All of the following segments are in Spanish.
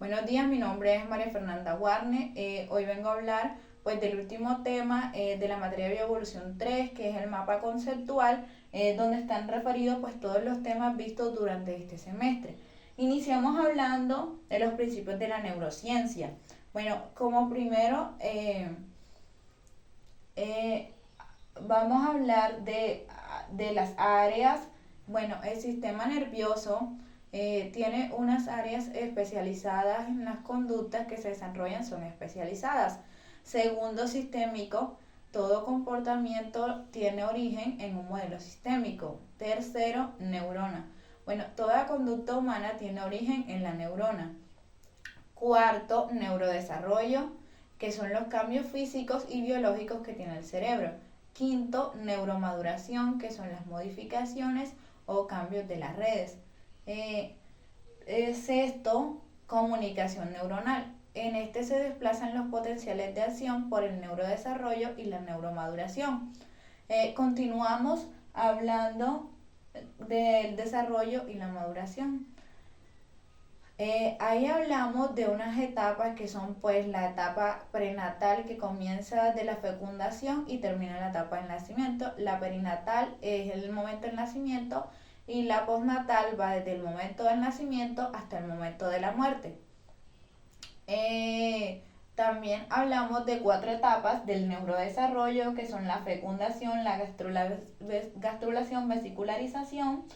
Buenos días, mi nombre es María Fernanda Guarne. Hoy vengo a hablar pues del último tema de la materia de Bioevolución 3, que es el mapa conceptual, donde están referidos pues todos los temas vistos durante este semestre. Iniciamos hablando de los principios de la neurociencia. Bueno, como primero eh, vamos a hablar de las áreas. Bueno, el sistema nervioso tiene unas áreas especializadas en las conductas que se desarrollan, son especializadas. Segundo, sistémico, todo comportamiento tiene origen en un modelo sistémico. Tercero, neurona. Bueno, toda conducta humana tiene origen en la neurona. Cuarto, neurodesarrollo, que son los cambios físicos y biológicos que tiene el cerebro. Quinto, neuromaduración, que son las modificaciones o cambios de las redes. Sexto, comunicación neuronal. En este se desplazan los potenciales de acción por el neurodesarrollo y la neuromaduración. Continuamos hablando del desarrollo y la maduración. Ahí hablamos de unas etapas que son pues la etapa prenatal, que comienza de la fecundación y termina la etapa del nacimiento. La perinatal es el momento del nacimiento y la postnatal va desde el momento del nacimiento hasta el momento de la muerte. También hablamos de 4 etapas del neurodesarrollo, que son la fecundación, la gastrulación, vesicularización,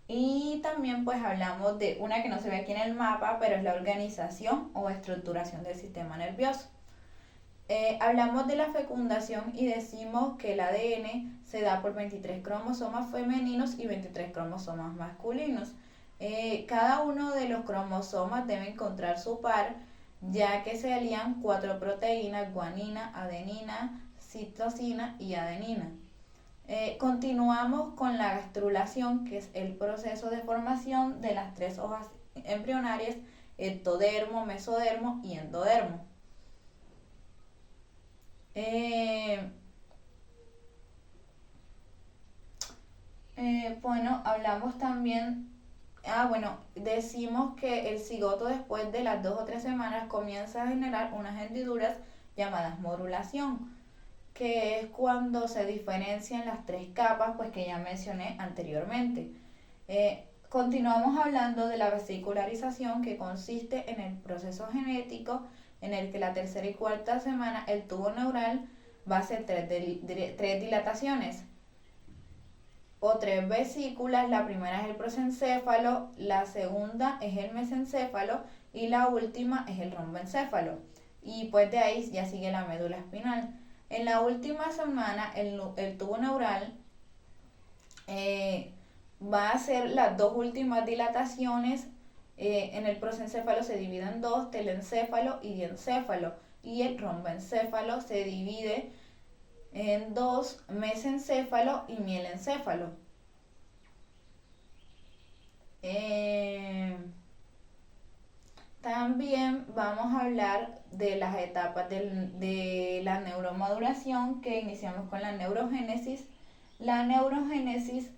y también pues hablamos de una que no se ve aquí en el mapa, pero es la organización o estructuración del sistema nervioso. Hablamos de la fecundación y decimos que el ADN se da por 23 cromosomas femeninos y 23 cromosomas masculinos. Cada uno de los cromosomas debe encontrar su par, ya que se alían 4 proteínas: guanina, adenina, citosina y adenina. Continuamos con la gastrulación, que es el proceso de formación de las 3 hojas embrionarias: ectodermo, mesodermo y endodermo. Bueno, hablamos también, decimos que el cigoto, después de las 2 o 3 semanas, comienza a generar unas hendiduras llamadas morulación, que es cuando se diferencian las 3 capas pues que ya mencioné anteriormente. Continuamos hablando de la vesicularización, que consiste en el proceso genético en el que la tercera y cuarta semana el tubo neural va a hacer 3 dilataciones o 3 vesículas. La primera es el prosencéfalo, la segunda es el mesencéfalo y la última es el romboencéfalo. Y pues de ahí ya sigue la médula espinal. En la última semana el tubo neural va a hacer las 2 últimas dilataciones. En el prosencéfalo se divide en 2, telencéfalo y diencéfalo, y el romboencéfalo se divide en 2, mesencéfalo y mielencéfalo. También vamos a hablar de las etapas de la neuromaduración, que iniciamos con la neurogénesis. La neurogénesis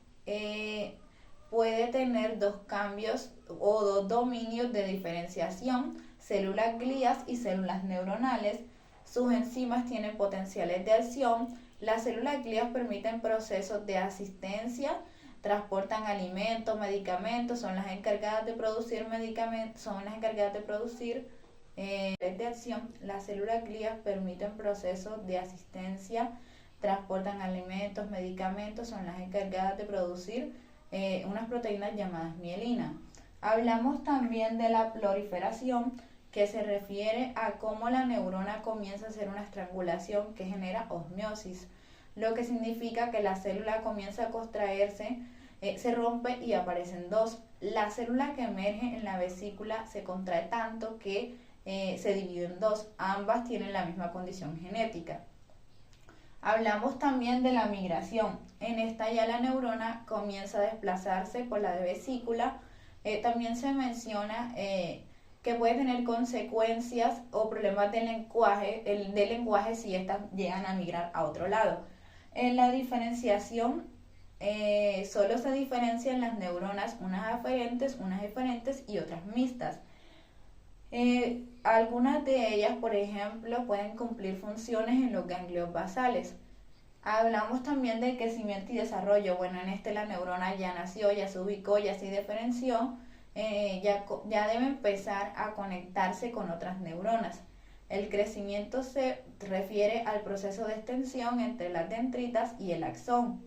puede tener 2 cambios o 2 dominios de diferenciación: células glías y células neuronales. Sus enzimas tienen potenciales de acción. Las células glías permiten procesos de asistencia, transportan alimentos, medicamentos, son las encargadas de producir medicamentos, son las encargadas de producir de acción. Las células glías permiten procesos de asistencia, transportan alimentos, medicamentos, son las encargadas de producir unas proteínas llamadas mielina. Hablamos también de la proliferación, que se refiere a cómo la neurona comienza a hacer una estrangulación que genera osmiosis, lo que significa que la célula comienza a contraerse, se rompe y aparecen 2. La célula que emerge en la vesícula se contrae tanto que se divide en 2. Ambas tienen la misma condición genética. Hablamos también de la migración. En esta ya la neurona comienza a desplazarse por la vesícula. También se menciona que puede tener consecuencias o problemas del lenguaje si estas llegan a migrar a otro lado. En la diferenciación, solo se diferencian las neuronas, unas aferentes, unas eferentes y otras mixtas. Algunas de ellas, por ejemplo, pueden cumplir funciones en los ganglios basales. Hablamos también del crecimiento y desarrollo. Bueno, en este la neurona ya nació, ya se ubicó, ya se diferenció, ya debe empezar a conectarse con otras neuronas. El crecimiento se refiere al proceso de extensión entre las dendritas y el axón.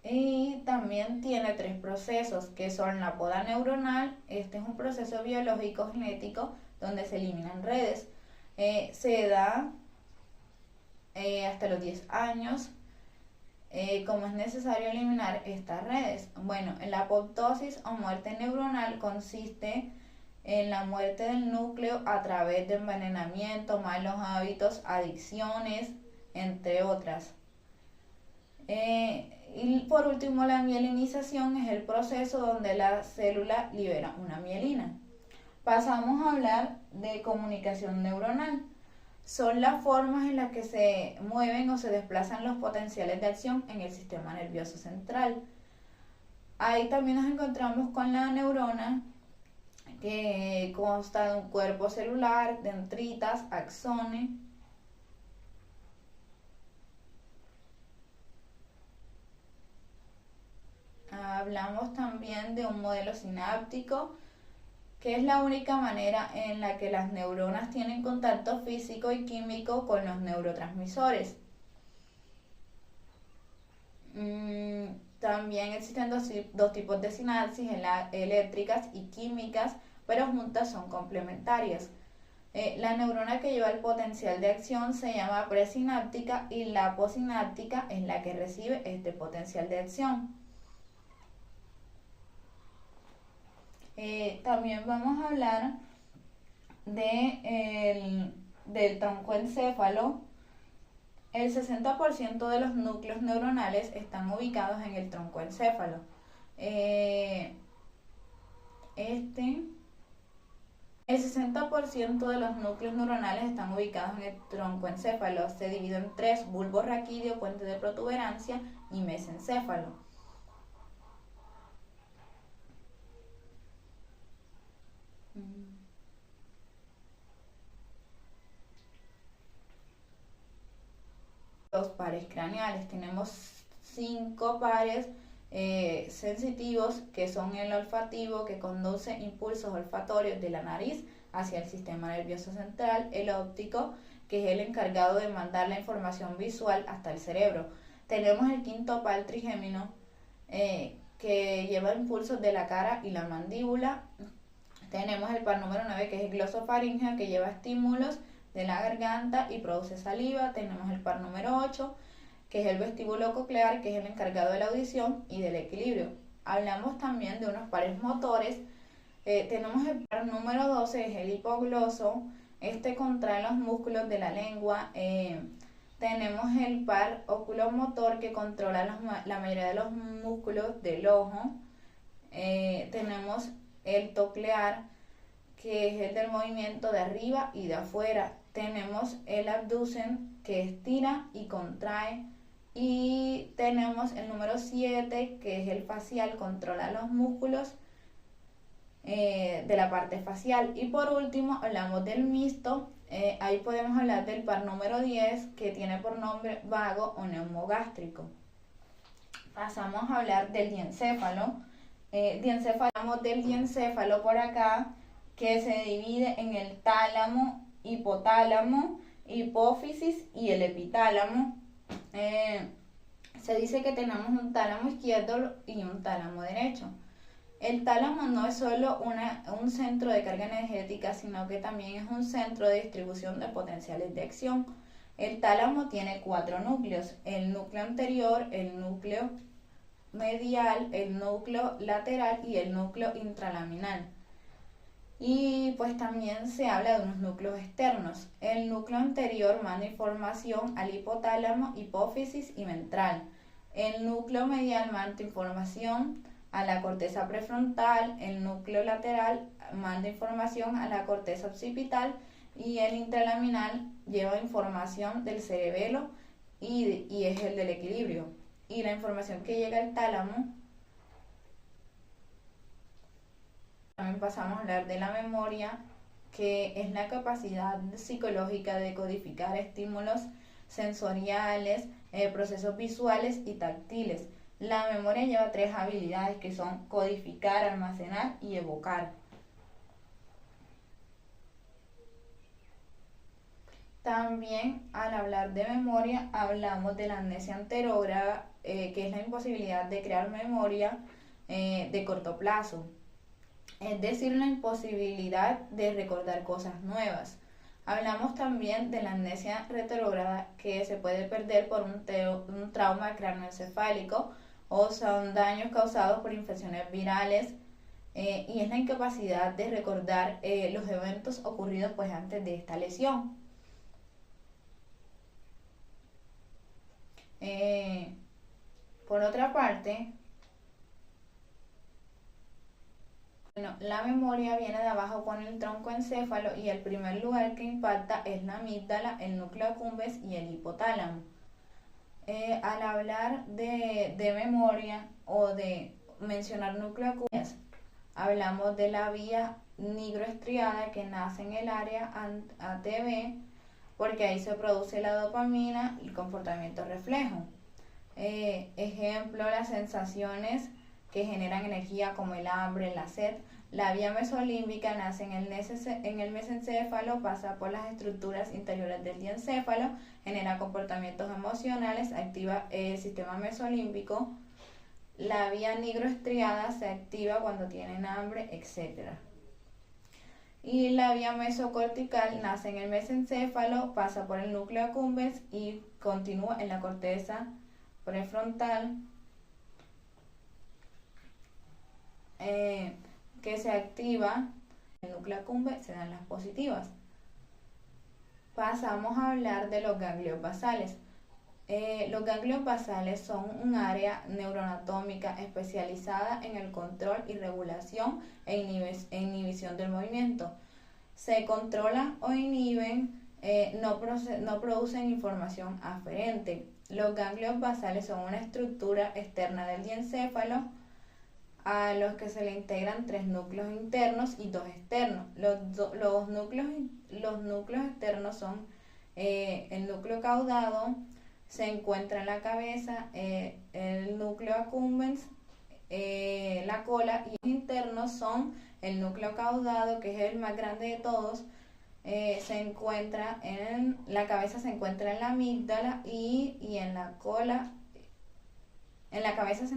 Y también tiene 3 procesos, que son la poda neuronal. Este es un proceso biológico genético donde se eliminan redes. Se da hasta los 10 años, como es necesario eliminar estas redes. Bueno, la apoptosis o muerte neuronal consiste en la muerte del núcleo a través de envenenamiento, malos hábitos, adicciones, entre otras. Y por último, la mielinización es el proceso donde la célula libera una mielina. Pasamos a hablar de comunicación neuronal. Son las formas en las que se mueven o se desplazan los potenciales de acción en el sistema nervioso central. Ahí también nos encontramos con la neurona, que consta de un cuerpo celular, dendritas, axones. Hablamos también de un modelo sináptico, que es la única manera en la que las neuronas tienen contacto físico y químico con los neurotransmisores. También existen dos tipos de sinapsis, eléctricas y químicas, pero juntas son complementarias. La neurona que lleva el potencial de acción se llama presináptica y la posináptica es la que recibe este potencial de acción. También vamos a hablar del troncoencéfalo. El 60% de los núcleos neuronales están ubicados en el troncoencéfalo. El 60% de los núcleos neuronales están ubicados en el troncoencéfalo. Se divide en 3: bulbo raquídeo, puente de protuberancia y mesencéfalo. Los pares craneales. Tenemos 5 pares sensitivos, que son el olfativo, que conduce impulsos olfatorios de la nariz hacia el sistema nervioso central; el óptico, que es el encargado de mandar la información visual hasta el cerebro. Tenemos el quinto par trigémino, que lleva impulsos de la cara y la mandíbula. Tenemos el par número 9, que es el glosofaringeo, que lleva estímulos de la garganta y produce saliva. Tenemos el par número 8, que es el vestíbulo coclear, que es el encargado de la audición y del equilibrio. Hablamos también de unos pares motores. Tenemos el par número 12, es el hipogloso. Este contrae los músculos de la lengua. Tenemos el par oculomotor, que controla la mayoría de los músculos del ojo. Tenemos el toclear, que es el del movimiento de arriba y de afuera. Tenemos el abducen, que estira y contrae. Y tenemos el número 7, que es el facial, controla los músculos de la parte facial. Y por último hablamos del mixto. Ahí podemos hablar del par número 10, que tiene por nombre vago o neumogástrico. Pasamos a hablar del diencéfalo. Hablamos del diencéfalo por acá, que se divide en el tálamo, hipotálamo, hipófisis y el epitálamo. Se dice que tenemos un tálamo izquierdo y un tálamo derecho. El tálamo no es solo un centro de carga energética, sino que también es un centro de distribución de potenciales de acción. El tálamo tiene 4 núcleos: el núcleo anterior, el núcleo medial, el núcleo lateral y el núcleo intralaminal. Y pues también se habla de unos núcleos externos. El núcleo anterior manda información al hipotálamo, hipófisis y ventral. El núcleo medial manda información a la corteza prefrontal. El núcleo lateral manda información a la corteza occipital. Y el intralaminal lleva información del cerebelo y es el del equilibrio. Y la información que llega al tálamo También pasamos a hablar de la memoria, que es la capacidad psicológica de codificar estímulos sensoriales, procesos visuales y táctiles. La memoria lleva tres habilidades que son codificar, almacenar y evocar. También al hablar de memoria hablamos de la amnesia anterógrada, que es la imposibilidad de crear memoria de corto plazo, es decir, la imposibilidad de recordar cosas nuevas. Hablamos también de la amnesia retrógrada, que se puede perder por un trauma craneoencefálico o son daños causados por infecciones virales, y es la incapacidad de recordar los eventos ocurridos pues antes de esta lesión. Por otra parte, bueno, la memoria viene de abajo con el tronco encéfalo y el primer lugar que impacta es la amígdala, el núcleo accumbens y el hipotálamo. Al hablar de memoria o de mencionar núcleo accumbens, hablamos de la vía nigroestriada que nace en el área ATB, porque ahí se produce la dopamina y el comportamiento reflejo. Ejemplo, las sensaciones que generan energía como el hambre, la sed. La vía mesolímbica nace en el mesencéfalo, pasa por las estructuras interiores del diencéfalo, genera comportamientos emocionales, activa el sistema mesolímbico. La vía nigroestriada se activa cuando tienen hambre, etc. Y la vía mesocortical nace en el mesencéfalo, pasa por el núcleo accumbens y continúa en la corteza prefrontal, que se activa en el núcleo accumbens, se dan las positivas. Pasamos a hablar de los ganglios basales. Los ganglios basales son un área neuroanatómica especializada en el control y regulación e inhibición del movimiento. Se controlan o inhiben, no producen información aferente. Los ganglios basales son una estructura externa del diencéfalo a los que se le integran tres núcleos internos y dos externos. Los núcleos externos son el núcleo caudado, se encuentra en la cabeza, el núcleo accumbens, la cola, y los internos son el núcleo caudado, que es el más grande de todos, se encuentra en la cabeza, se encuentra en la amígdala y en la cola, en la cabeza se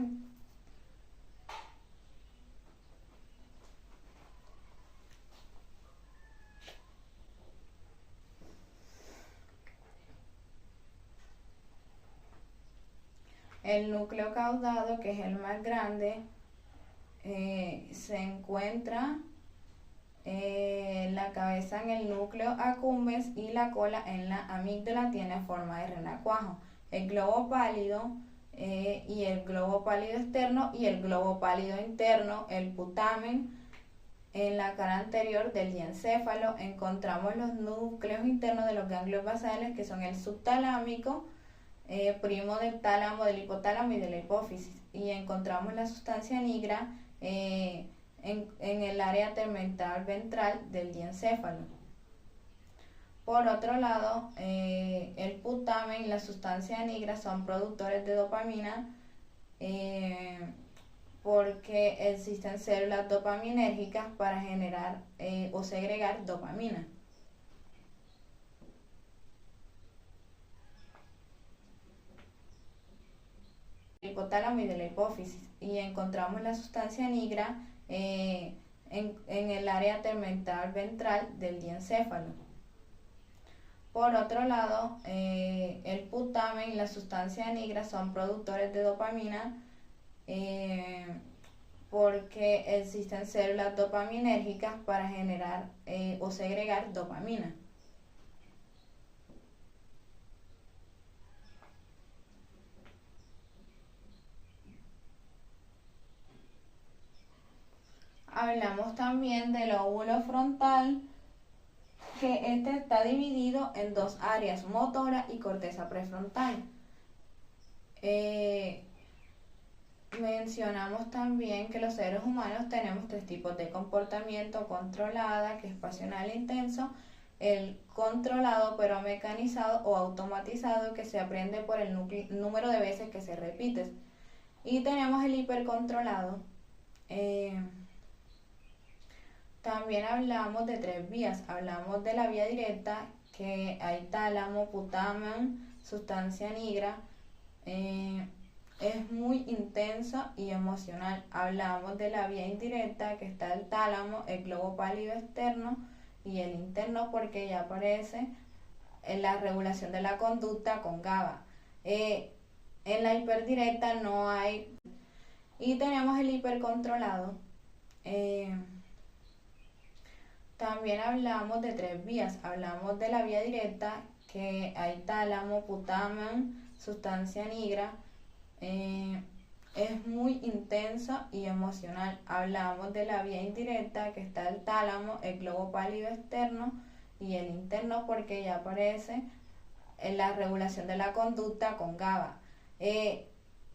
el núcleo caudado, que es el más grande, se encuentra la cabeza en el núcleo accumbens y la cola en la amígdala, tiene forma de renacuajo. El globo pálido y el globo pálido externo y el globo pálido interno, el putamen, en la cara anterior del diencéfalo. Encontramos los núcleos internos de los ganglios basales, que son el subtalámico, primo del tálamo, del hipotálamo y de la hipófisis, y encontramos la sustancia nigra en el área tegmental ventral del diencéfalo. Por otro lado, el putamen y la sustancia nigra son productores de dopamina, porque existen células dopaminérgicas para generar o segregar dopamina. Hipotálamo y de la hipófisis, y encontramos la sustancia nigra en el área tegmental ventral del diencéfalo. Por otro lado, el putamen y la sustancia nigra son productores de dopamina, porque existen células dopaminérgicas para generar o segregar dopamina. Hablamos también del lóbulo frontal, que este está dividido en dos áreas, motora y corteza prefrontal. mencionamos también que los seres humanos tenemos tres tipos de comportamiento: controlada, que es pasional e intenso; el controlado pero mecanizado o automatizado, que se aprende por el número de veces que se repite; y tenemos el hipercontrolado. Eh, También hablamos de tres vías. Hablamos de la vía directa, que hay tálamo, putamen, sustancia nigra. Eh, es muy intensa y emocional. Hablamos de la vía indirecta, que está el tálamo, el globo pálido externo y el interno, porque ya aparece en la regulación de la conducta con GABA. En la hiperdirecta no hay. Y tenemos el hipercontrolado. Eh, También hablamos de tres vías. Hablamos de la vía directa, que hay tálamo, putamen, sustancia nigra. Eh, es muy intensa y emocional. Hablamos de la vía indirecta, que está el tálamo, el globo pálido externo y el interno, porque ya aparece en la regulación de la conducta con GABA.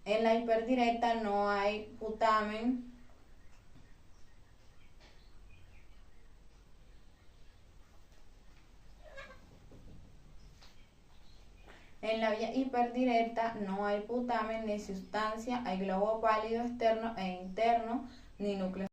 En la hiperdirecta no hay putamen. En la vía hiperdirecta no hay putamen ni sustancia, hay globo pálido externo e interno, ni núcleo